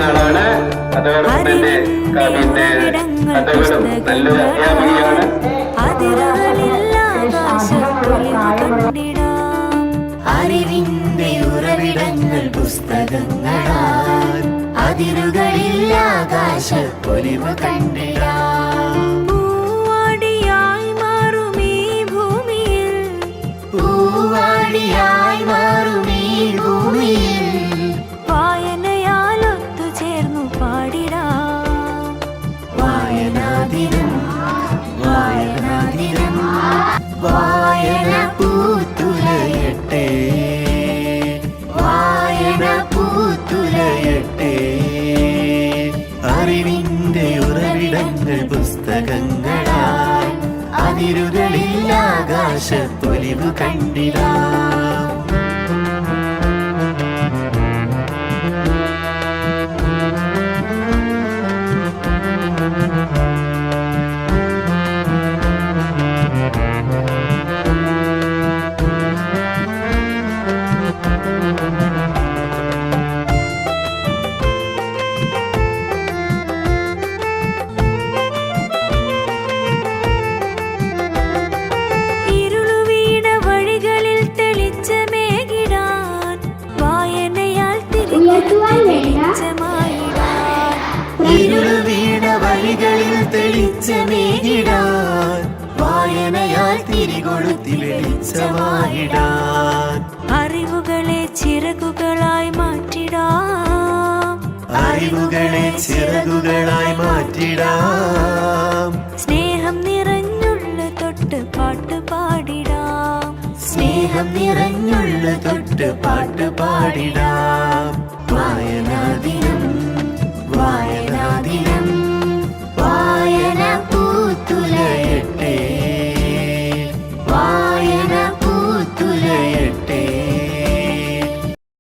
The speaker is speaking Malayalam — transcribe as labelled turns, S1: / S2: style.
S1: പഠിപ്പിക്കുന്ന ആളാണ്. അതോടൊപ്പം തന്നെ കഥകളും നല്ലൊരു അധ്യാപികയാണ്.
S2: അറിവിന്റെ ഉറവിടങ്ങൾ പുസ്തകങ്ങളാൽ അതിരുകളിൽ ആകാശപ്പൊലിവ് കണ്ടിടാം.
S3: പൂവാടിയായി മാറും ഈ ഭൂമിയിൽ,
S2: പൂവാടിയായി മാറും ഈ ഭൂമിയിൽ
S3: വായനയാൽ ഒത്തുചേർന്നു പാടിടാം.
S2: വായനാദിനം വായനാദിനം വായന പൂത്തുലയട്ടെ, വായന പൂത്തുലയട്ടെ. അറിവിന്റെ ഉറവിടങ്ങൾ പുസ്തകങ്ങളാൽ അതിരുകളിൽ ആകാശപ്പൊലിവ് കണ്ടിടാം.
S3: ഇരുളുവീണ വഴികളിൽ തെളിച്ചമേകിടാൻ, വായനയാൽ വെളിച്ചമായിടാൻ.
S2: ഇരുളുവീണ വഴികളിൽ തെളിച്ചമേകിടാൻ, വായനയാൽ തിരികൊളുത്തി വെളിച്ചമായിടാൻ.
S3: അറിവുകളെ ചിറകുകളായി മാറ്റിടാം,
S2: അറിവുകളെ ചിറകുകളായി മാറ്റിടാം.
S3: സ്നേഹം നിറഞ്ഞുള്ള തൊട്ട് പാട്ട് പാടിടാം,
S2: സ്നേഹം നിറഞ്ഞുള്ള തൊട്ട് പാട്ട് പാടിടാം. വായനാദിനം